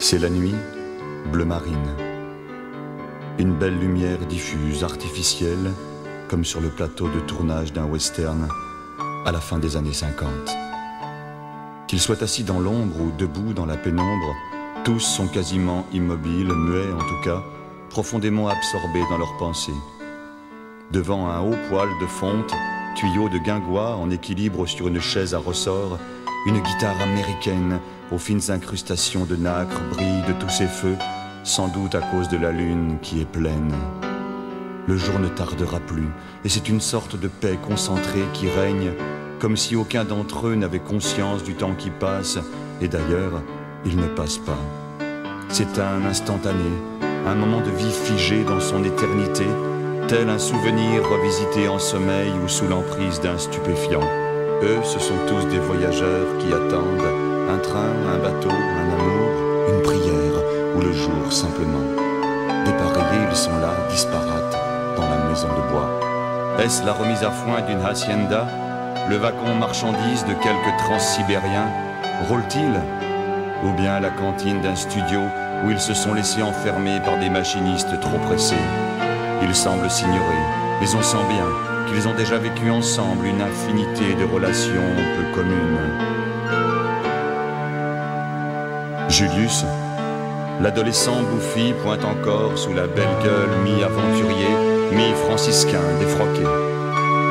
C'est la nuit, bleu marine. Une belle lumière diffuse, artificielle, comme sur le plateau de tournage d'un western à la fin des années 50. Qu'ils soient assis dans l'ombre ou debout dans la pénombre, tous sont quasiment immobiles, muets en tout cas, profondément absorbés dans leurs pensées. Devant un haut poêle de fonte, tuyau de guingois en équilibre sur une chaise à ressort, une guitare américaine aux fines incrustations de nacre brille de tous ses feux, sans doute à cause de la lune qui est pleine. Le jour ne tardera plus, et c'est une sorte de paix concentrée qui règne, comme si aucun d'entre eux n'avait conscience du temps qui passe, et d'ailleurs, il ne passe pas. C'est un instantané, un moment de vie figé dans son éternité, tel un souvenir revisité en sommeil ou sous l'emprise d'un stupéfiant. Eux, ce sont tous des voyageurs qui attendent un train, un bateau, un amour, une prière, ou le jour simplement. Dépareillés, ils sont là, disparates, dans la maison de bois. Est-ce la remise à foin d'une hacienda? Le wagon marchandise de quelques transsibériens? Roule-t-il? Ou bien la cantine d'un studio où ils se sont laissés enfermer par des machinistes trop pressés? Ils semblent s'ignorer, mais on sent bien qu'ils ont déjà vécu ensemble une infinité de relations peu communes. Julius, l'adolescent bouffi, pointe encore sous la belle gueule mi-aventurier, mi-franciscain défroqué.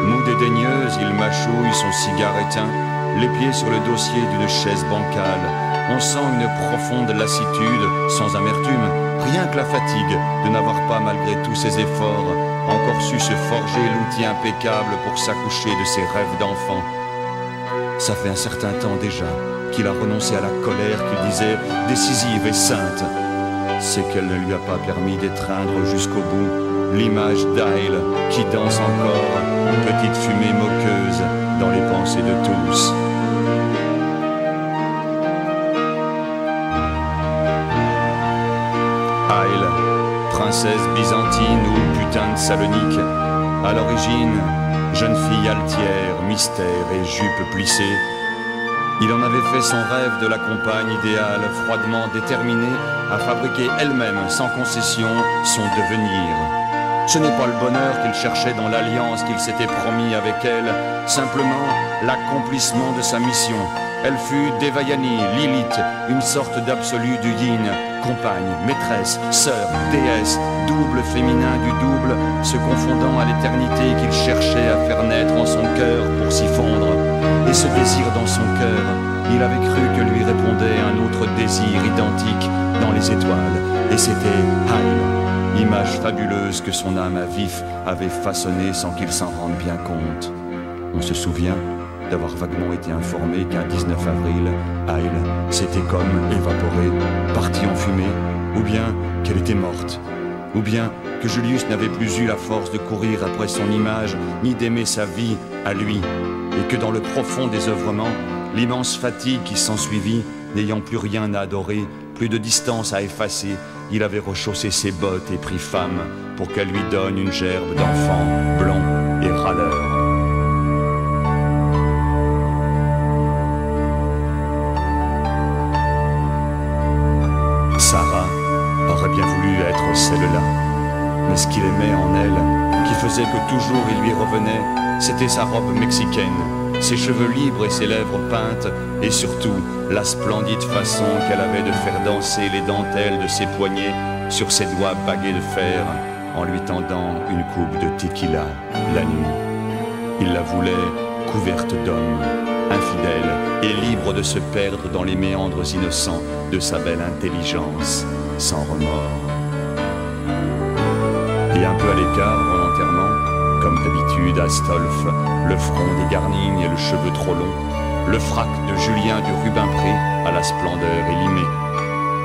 Mou dédaigneuse, il mâchouille son cigare éteint, les pieds sur le dossier d'une chaise bancale. On sent une profonde lassitude, sans amertume, rien que la fatigue de n'avoir pas, malgré tous ses efforts, encore su se forger l'outil impeccable pour s'accoucher de ses rêves d'enfant. Ça fait un certain temps déjà qu'il a renoncé à la colère qu'il disait décisive et sainte. C'est qu'elle ne lui a pas permis d'étreindre jusqu'au bout l'image d'Aile qui danse encore, une petite fumée moqueuse dans les pensées de tous. Aile, princesse byzantine ou putain de Salonique, à l'origine, jeune fille altière, mystère et jupe plissée, il en avait fait son rêve de la compagne idéale, froidement déterminée à fabriquer elle-même, sans concession, son devenir. Ce n'est pas le bonheur qu'il cherchait dans l'alliance qu'il s'était promis avec elle, simplement l'accomplissement de sa mission. Elle fut Devayani, Lilith, une sorte d'absolu du yin, compagne, maîtresse, sœur, déesse, double féminin du double, se confondant à l'éternité qu'il cherchait à faire naître en son cœur pour s'y fondre. Et ce désir dans son cœur, il avait cru que lui répondait un autre désir identique dans les étoiles, et c'était Haïl, image fabuleuse que son âme à vif avait façonnée sans qu'il s'en rende bien compte. On se souvient d'avoir vaguement été informé qu'un 19 avril, Haïl s'était comme évaporée, partie en fumée, ou bien qu'elle était morte, ou bien que Julius n'avait plus eu la force de courir après son image, ni d'aimer sa vie à lui, et que dans le profond désœuvrement, l'immense fatigue qui s'ensuivit, n'ayant plus rien à adorer, plus de distance à effacer, il avait rechaussé ses bottes et pris femme pour qu'elle lui donne une gerbe d'enfants blonds et râleurs. Sarah aurait bien voulu être celle-là, mais ce qu'il aimait en elle, qui faisait que toujours il lui revenait, c'était sa robe mexicaine, ses cheveux libres et ses lèvres peintes, et surtout la splendide façon qu'elle avait de faire danser les dentelles de ses poignets sur ses doigts bagués de fer, en lui tendant une coupe de tequila la nuit. Il la voulait couverte d'hommes, infidèle et libre de se perdre dans les méandres innocents de sa belle intelligence, sans remords. Et un peu à l'écart, volontairement, comme d'habitude Astolphe, le front dégarni et le cheveu trop long, le frac de Julien du Rubempré à la splendeur élimée.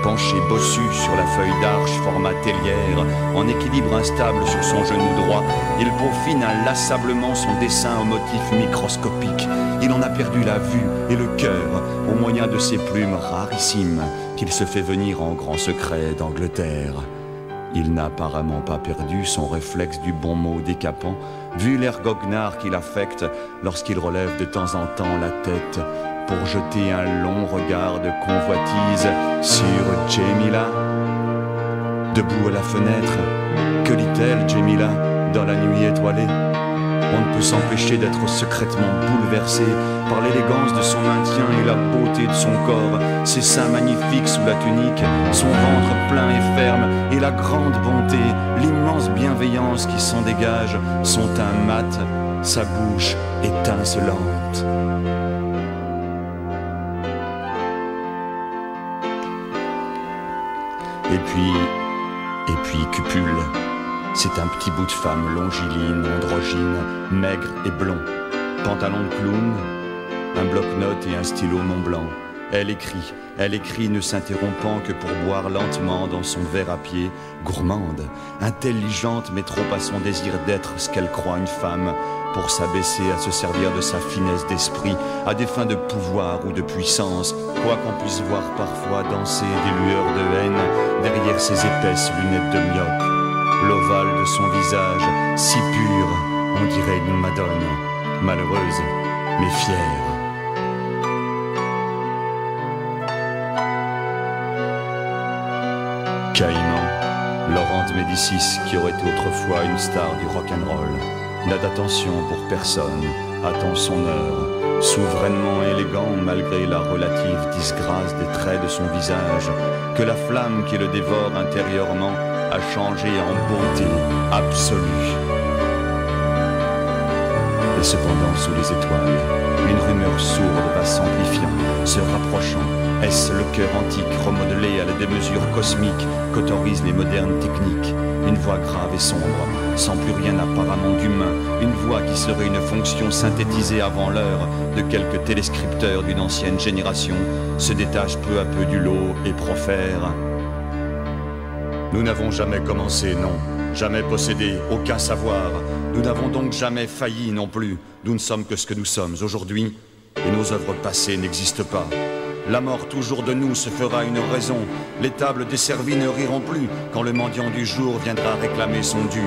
Penché bossu sur la feuille d'arche format tellière, en équilibre instable sur son genou droit, il peaufine inlassablement son dessin au motif microscopique. Il en a perdu la vue et le cœur au moyen de ces plumes rarissimes qu'il se fait venir en grand secret d'Angleterre. Il n'a apparemment pas perdu son réflexe du bon mot décapant, vu l'air goguenard qu'il affecte lorsqu'il relève de temps en temps la tête pour jeter un long regard de convoitise sur Djemila. Debout à la fenêtre, que lit-elle, Djemila, dans la nuit étoilée? On ne peut s'empêcher d'être secrètement bouleversé par l'élégance de son maintien et la beauté de son corps, ses seins magnifiques sous la tunique, son ventre plein et ferme, et la grande bonté, l'immense bienveillance qui s'en dégage, son teint mat, sa bouche étincelante. Et puis Cupule. C'est un petit bout de femme longiligne, androgyne, maigre et blond. Pantalon de clown, un bloc-notes et un stylo Montblanc. Elle écrit ne s'interrompant que pour boire lentement dans son verre à pied, gourmande, intelligente mais trop à son désir d'être ce qu'elle croit une femme, pour s'abaisser à se servir de sa finesse d'esprit à des fins de pouvoir ou de puissance, quoi qu'on puisse voir parfois danser des lueurs de haine derrière ses épaisses lunettes de myope. L'ovale de son visage, si pur, on dirait une madone, malheureuse mais fière. Caïman, Laurent de Médicis, qui aurait été autrefois une star du rock'n'roll, n'a d'attention pour personne, attend son heure, souverainement élégant malgré la relative disgrâce des traits de son visage, que la flamme qui le dévore intérieurement a changé en beauté absolue. Et cependant, sous les étoiles, une rumeur sourde va s'amplifiant, se rapprochant. Est-ce le cœur antique remodelé à la démesure cosmique qu'autorisent les modernes techniques? Une voix grave et sombre, sans plus rien apparemment d'humain, une voix qui serait une fonction synthétisée avant l'heure de quelques téléscripteurs d'une ancienne génération, se détache peu à peu du lot et profère: nous n'avons jamais commencé, non, jamais possédé, aucun savoir. Nous n'avons donc jamais failli non plus. Nous ne sommes que ce que nous sommes aujourd'hui, et nos œuvres passées n'existent pas. La mort toujours de nous se fera une raison. Les tables desservies ne riront plus quand le mendiant du jour viendra réclamer son dû.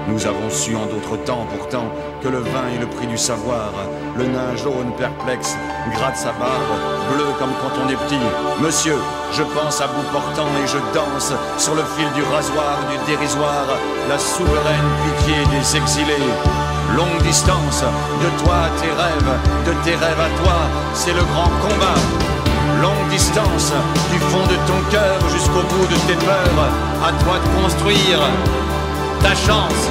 Nous avons su en d'autres temps pourtant que le vin est le prix du savoir. Le nain jaune perplexe gratte sa barbe, bleu comme quand on est petit. Monsieur, je pense à bout portant et je danse sur le fil du rasoir du dérisoire, la souveraine pitié des exilés. Longue distance, de toi à tes rêves, de tes rêves à toi, c'est le grand combat. Longue distance, du fond de ton cœur jusqu'au bout de tes peurs, à toi de construire ta chance.